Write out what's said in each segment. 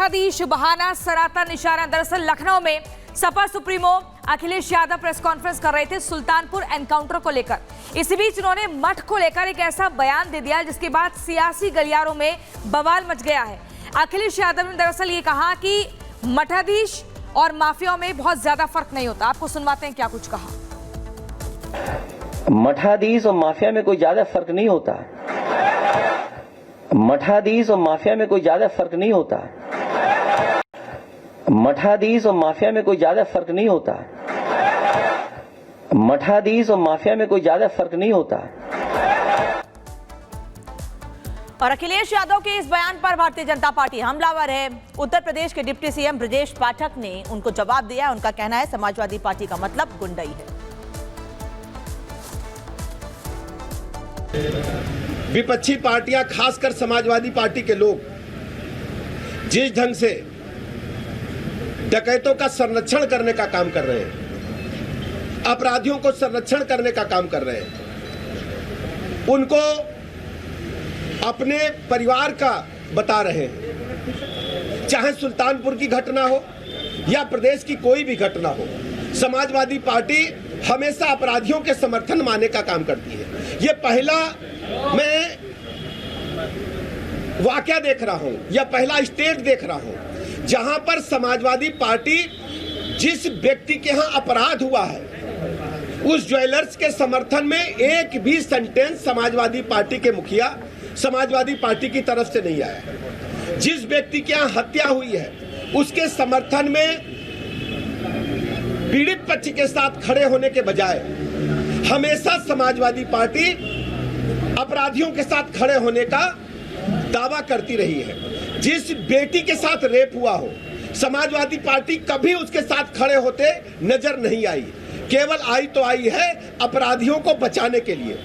मठाधीश बहाना सनातन निशाना। दरअसल लखनऊ में Sapa supremo Akhilesh Yadav press conference कर रहे थे सुल्तानपुर एनकाउंटर को लेकर। इसी बीच उन्होंने मठ को लेकर एक ऐसा बयान दे दिया जिसके बाद सियासी गलियारों में बवाल मच गया है। अखिलेश यादव ने दरअसल ये कहा कि मठाधीश और माफियाओं में बहुत ज्यादा फर्क नहीं होता। आपको सुनवाते हैं क्या कुछ कहा। मठाधीश और माफिया में कोई ज्यादा फर्क नहीं होता। मठाधीश और माफिया में कोई ज्यादा फर्क नहीं होता। मठाधीश और माफिया में कोई ज्यादा फर्क नहीं होता। मठाधीश और माफिया में कोई ज्यादा फर्क नहीं होता। और अखिलेश यादव के इस बयान पर भारतीय जनता पार्टी हमलावर है। उत्तर प्रदेश के डिप्टी सीएम ब्रजेश पाठक ने उनको जवाब दिया। उनका कहना है समाजवादी पार्टी का मतलब गुंडई है। विपक्षी पार्टियां, खासकर समाजवादी पार्टी के लोग जिस ढंग से डकैतों का संरक्षण करने का काम कर रहे हैं, अपराधियों को संरक्षण करने का काम कर रहे हैं, उनको अपने परिवार का बता रहे हैं। चाहे सुल्तानपुर की घटना हो या प्रदेश की कोई भी घटना हो, समाजवादी पार्टी हमेशा अपराधियों के समर्थन माने का काम करती है। ये पहला मैं वाकया देख रहा हूं या पहला स्टेट देख रहा हूं जहां पर समाजवादी पार्टी जिस व्यक्ति के यहां अपराध हुआ है उस ज्वेलर्स के समर्थन में एक भी सेंटेंस समाजवादी पार्टी के मुखिया समाजवादी पार्टी की तरफ से नहीं आया। जिस व्यक्ति के यहां हत्या हुई है उसके समर्थन में पीड़ित पक्ष के साथ खड़े होने के बजाय हमेशा समाजवादी पार्टी अपराधियों के साथ खड़े होने का दावा करती रही है। जिस बेटी के साथ रेप हुआ हो समाजवादी पार्टी कभी उसके साथ खड़े होते नजर नहीं आई, केवल आई तो आई है अपराधियों को बचाने के लिए।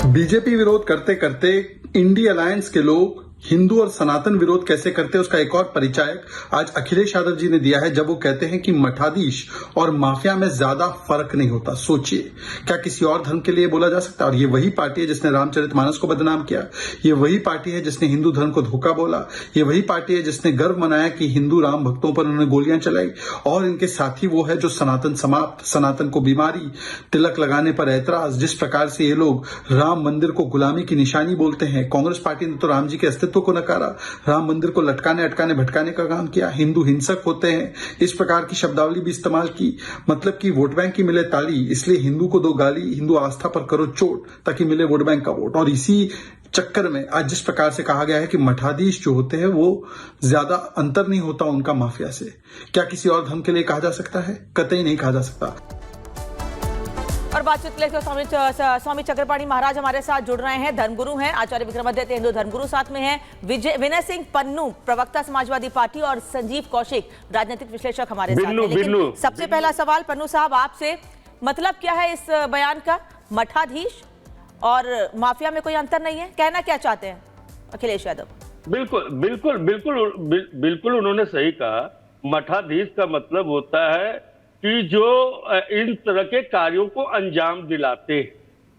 बीजेपी विरोध करते करते इंडी अलायंस के लोग हिंदू और सनातन विरोध कैसे करते हैं उसका एक और परिचायक आज अखिलेश यादव जी ने दिया है जब वो कहते हैं कि मठाधीश और माफिया में ज्यादा फर्क नहीं होता। सोचिए, क्या किसी और धर्म के लिए बोला जा सकता है? और ये वही पार्टी है जिसने रामचरितमानस को बदनाम किया, ये वही पार्टी है जिसने हिंदू धर्म को धोखा बोला, ये वही पार्टी है जिसने गर्व मनाया कि हिंदू राम भक्तों पर उन्होंने गोलियां चलाई। और इनके साथी वो है जो सनातन समाप्त, सनातन को बीमारी, तिलक लगाने पर ऐतराज, जिस प्रकार से ये लोग राम मंदिर को गुलामी की निशानी बोलते हैं। कांग्रेस पार्टी ने तो राम जी के अस्तित्व को नकारा, राम मंदिर को लटकाने अटकाने भटकाने का काम किया। हिंदू हिंसक होते हैं, इस प्रकार की शब्दावली भी इस्तेमाल की। मतलब कि वोट बैंक की मिले ताली, इसलिए हिंदू को दो गाली, हिंदू आस्था पर करो चोट ताकि मिले वोट बैंक का वोट। और इसी चक्कर में आज जिस प्रकार से कहा गया है कि मठाधीश जो होते हैं वो ज्यादा अंतर नहीं होता उनका माफिया से, क्या किसी और धर्म के लिए कहा जा सकता है? कतई नहीं कहा जा सकता। और बातचीत लेकर स्वामी चक्रपाणी महाराज हमारे साथ जुड़ रहे हैं। धर्मगुरु हैं, आचार्य विक्रमादित्य हिंदू धर्मगुरु साथ में हैं, विनय सिंह पन्नू प्रवक्ता समाजवादी पार्टी और संजीव कौशिक राजनीतिक विश्लेषक हमारे साथ हैं। लेकिन सबसे पहला सवाल पन्नू साहब आपसे, मतलब क्या है इस बयान का? मठाधीश और माफिया में कोई अंतर नहीं है, कहना क्या चाहते हैं अखिलेश यादव? बिल्कुल बिल्कुल बिल्कुल बिल्कुल उन्होंने सही कहा। मठाधीश का मतलब होता है कि जो इन तरह के कार्यों को अंजाम दिलाते हैं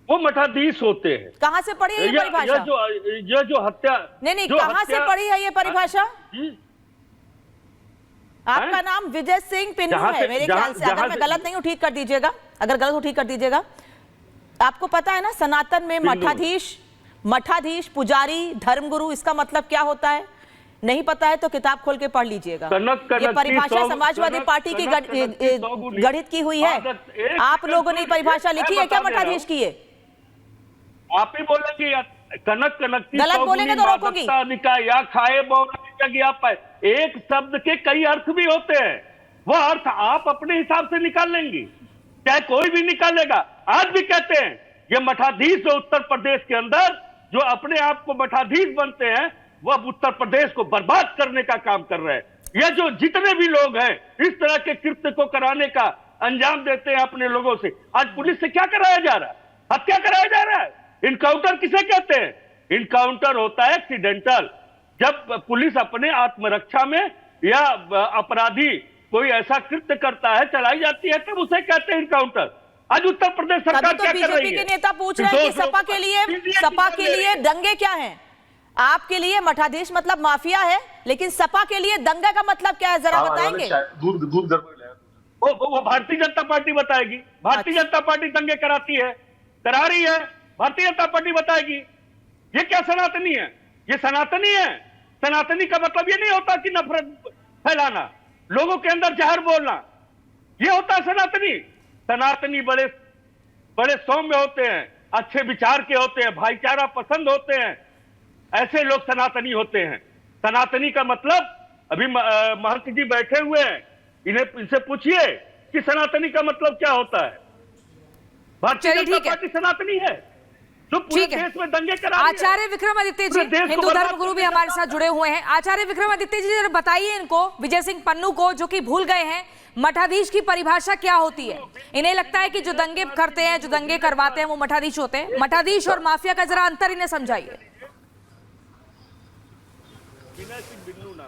वो मठाधीश होते हैं। कहां से पढ़ी है ये परिभाषा? ये जो हत्या नहीं कहां से पढ़ी है ये परिभाषा? आपका नाम विजय सिंह पिन्नू है मेरे ख्याल से, अगर मैं गलत नहीं हूं ठीक कर दीजिएगा, अगर गलत हो ठीक कर दीजिएगा। आपको पता है ना समातन में मठाधीश पुजारी धर्मगुरु इसका मतलब क्या होता है? नहीं पता है तो किताब खोल के पढ़ लीजिएगा। ये परिभाषा समाजवादी पार्टी की गठित की हुई है। आप लोगों ने परिभाषा लिखी है क्या मठाधीश की? आप ही बोलेंगे कनक गलत बोलेंगे तो रोकोगी। या खाए एक शब्द के कई अर्थ भी होते हैं, वह अर्थ आप अपने हिसाब से निकाल लेंगी, चाहे कोई भी निकालेगा। आज भी कहते हैं ये मठाधीश उत्तर प्रदेश के अंदर जो अपने आप को मठाधीश बनते हैं वह उत्तर प्रदेश को बर्बाद करने का काम कर रहे हैं। यह जो जितने भी लोग हैं इस तरह के कृत्य को कराने का अंजाम देते हैं अपने लोगों से। आज पुलिस से क्या कराया जा रहा है? हत्या कराया जा रहा है। इनकाउंटर किसे कहते हैं? इनकाउंटर होता है एक्सीडेंटल, जब पुलिस अपने आत्मरक्षा में या अपराधी कोई ऐसा कृत्य करता है, चलाई जाती है, तब उसे कहते हैं इनकाउंटर। आज उत्तर प्रदेश सरकार क्या कर रही है? बीजेपी के नेता पूछ रहे हैं कि सपा के लिए दंगे क्या हैं? आपके लिए मठाधीश मतलब माफिया है, लेकिन सपा के लिए दंगा का मतलब क्या है, जरा बताएंगे? वो भारतीय जनता पार्टी बताएगी। भारतीय जनता पार्टी दंगे कराती है, करा रही है, भारतीय जनता पार्टी बताएगी। ये क्या सनातनी है? ये सनातनी है। सनातनी का मतलब ये नहीं होता कि नफरत फैलाना, लोगों के अंदर जहर बोलना, ये होता है सनातनी। सनातनी बड़े बड़े सौम्य होते हैं, अच्छे विचार के होते हैं, भाईचारा पसंद होते हैं, ऐसे लोग सनातनी होते हैं। सनातनी का मतलब, अभी महंत जी बैठे हुए हैं, इनसे पूछिए कि सनातनी का मतलब क्या होता है। भारतीय जनता पार्टी सनातनी है जो पूरे देश में दंगे करा रही है। आचार्य विक्रमादित्य जी, हिंदू धर्म गुरु भी हमारे साथ जुड़े हुए हैं। आचार्य विक्रमादित्य जी, जरा बताइए इनको, विजय सिंह पन्नू को, जो कि भूल गए हैं, मठाधीश की परिभाषा क्या होती है? इन्हें लगता है कि जो दंगे करते हैं, जो दंगे करवाते हैं, वो मठाधीश होते हैं। मठाधीश और माफिया का जरा अंतर इन्हें समझाइए।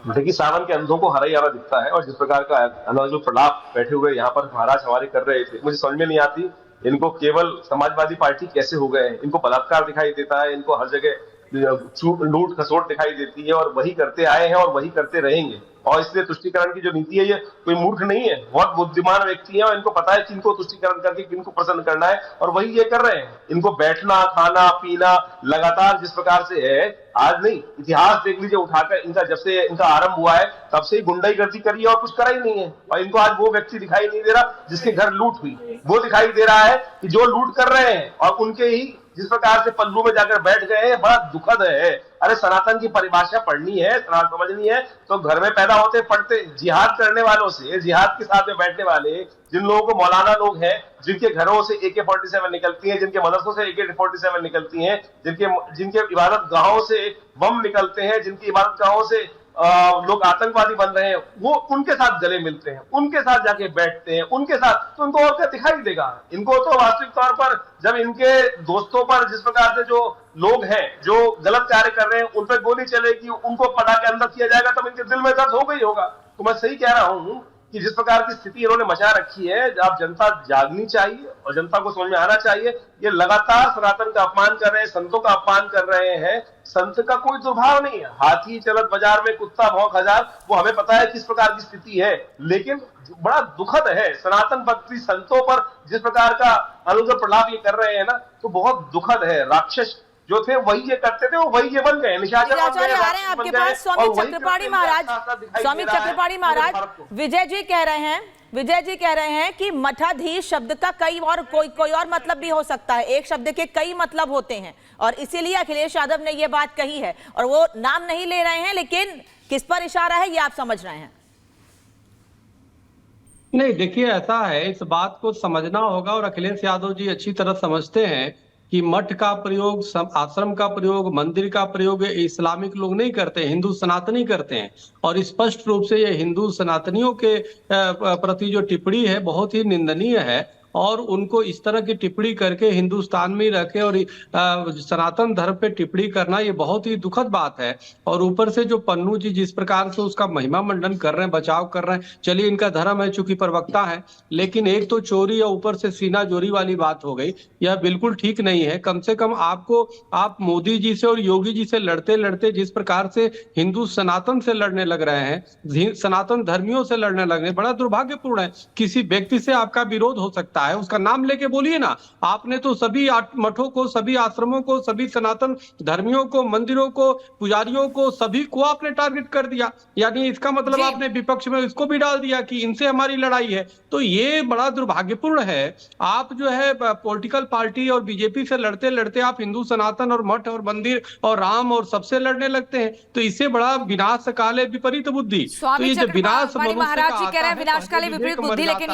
देखिए, सावन के अंधों को हरा ही हरा दिखता है, और जिस प्रकार का अनुराग प्रलाप बैठे हुए यहाँ पर महाराज हमारे कर रहे थे, मुझे समझ में नहीं आती इनको केवल समाजवादी पार्टी कैसे हो गए हैं। इनको बलात्कार दिखाई देता है, इनको हर जगह लूट खसोट दिखाई देती है, और वही करते आए हैं और वही करते रहेंगे। और इसलिए तुष्टीकरण की जो नीति है, ये कोई मूर्ख नहीं है, बहुत बुद्धिमान व्यक्ति है, और इनको पता है किनको तुष्टीकरण करके किनको प्रसन्न करना है, और वही ये कर रहे हैं। इनको बैठना, खाना, पीना लगातार जिस प्रकार से है, आज नहीं, इतिहास देख लीजिए उठाकर, इनका जब से इनका आरंभ हुआ है तब से ही गुंडागर्दी करी है और कुछ करा ही नहीं है। और इनको आज वो व्यक्ति दिखाई नहीं दे रहा जिसके घर लूट हुई, वो दिखाई दे रहा है कि जो लूट कर रहे हैं, और उनके ही जिस प्रकार से पल्लू में जाकर बैठ गए हैं, बड़ा दुखद है। अरे सनातन की परिभाषा पढ़नी है, समझनी है तो घर में पैदा होते पढ़ते, जिहाद करने वालों से, जिहाद के साथ में बैठने वाले जिन लोगों को मौलाना लोग हैं, जिनके घरों से AK-47 निकलती है, जिनके मदरसों से AK-47 निकलती हैं, जिनके इबादत गाहों से बम निकलते हैं, जिनकी इबादत गाहों से लोग आतंकवादी बन रहे हैं, वो उनके साथ गले मिलते हैं, उनके साथ जाके बैठते हैं, उनके साथ, तो उनको और क्या दिखाई देगा? इनको तो वास्तविक तौर पर जब इनके दोस्तों पर जिस प्रकार से जो लोग हैं जो गलत कार्य कर रहे हैं उन पर गोली चलेगी, उनको पटा के अंदर किया जाएगा, तब इनके दिल में दर्द हो गई होगा। तो मैं सही कह रहा हूं कि जिस प्रकार की स्थिति इन्होंने मचा रखी है, अब जनता जागनी चाहिए और जनता को समझ में आना चाहिए। ये लगातार सनातन का अपमान कर रहे हैं, संतों का अपमान कर रहे हैं। संत का कोई दुर्भाव नहीं है, हाथी चलत बाजार में कुत्ता भौंक हजार, वो हमें पता है किस प्रकार की स्थिति है। लेकिन बड़ा दुखद है, सनातन भक्ति संतों पर जिस प्रकार का अनुग्रह प्रलाप ये कर रहे हैं ना, तो बहुत दुखद है। राक्षस जो थे वही ये करते थे, वही ये बन गए, निशाचर बन गए, आ रहे हैं आपके पास स्वामी चक्रपाणी महाराज। स्वामी चक्रपाणी महाराज, विजय जी कह रहे हैं कि मठाधीश शब्द का कोई और मतलब भी हो सकता है, एक शब्द के कई मतलब होते हैं, और इसीलिए अखिलेश यादव ने ये बात कही है, और वो नाम नहीं ले रहे हैं, लेकिन किस पर इशारा है ये आप समझ रहे हैं? नहीं, देखिए ऐसा है, इस बात को समझना होगा, और अखिलेश यादव जी अच्छी तरह समझते हैं कि मठ का प्रयोग, आश्रम का प्रयोग, मंदिर का प्रयोग इस्लामिक लोग नहीं करते, हिंदू सनातनी करते हैं। और स्पष्ट रूप से ये हिंदू सनातनियों के प्रति जो टिप्पणी है बहुत ही निंदनीय है, और उनको इस तरह की टिप्पणी करके हिंदुस्तान में रखे और सनातन धर्म पे टिप्पणी करना ये बहुत ही दुखद बात है। और ऊपर से जो पन्नू जी जिस प्रकार से उसका महिमा मंडन कर रहे हैं, बचाव कर रहे हैं, चलिए इनका धर्म है, चूंकि प्रवक्ता है, लेकिन एक तो चोरी और ऊपर से सीना जोरी वाली बात हो गई, यह बिल्कुल ठीक नहीं है। कम से कम आप मोदी जी से और योगी जी से लड़ते लड़ते जिस प्रकार से हिंदू सनातन से लड़ने लग रहे हैं, सनातन धर्मियों से लड़ने लग रहे हैं, बड़ा दुर्भाग्यपूर्ण है। किसी व्यक्ति से आपका विरोध हो सकता है, उसका नाम लेके बोलिए ना। आपने तो सभी मठों को, सभी आश्रमों को, सभी सनातन धर्मियों को, मंदिरों को, पुजारियों को, सभी को आपने टारगेट कर दिया, यानी इसका मतलब आपने विपक्ष में इसको भी डाल दिया कि इनसे हमारी लड़ाई है। तो ये बड़ा दुर्भाग्यपूर्ण है। आप जो है पॉलिटिकल पार्टी और बीजेपी से लड़ते लड़ते आप हिंदू सनातन और मठ और मंदिर और राम और सबसे लड़ने लगते हैं, तो इससे बड़ा विनाश काले विपरीत बुद्धि। स्वामी चक्रपाणी महाराज जी कह रहे हैं विनाश काले विपरीत बुद्धि, लेकिन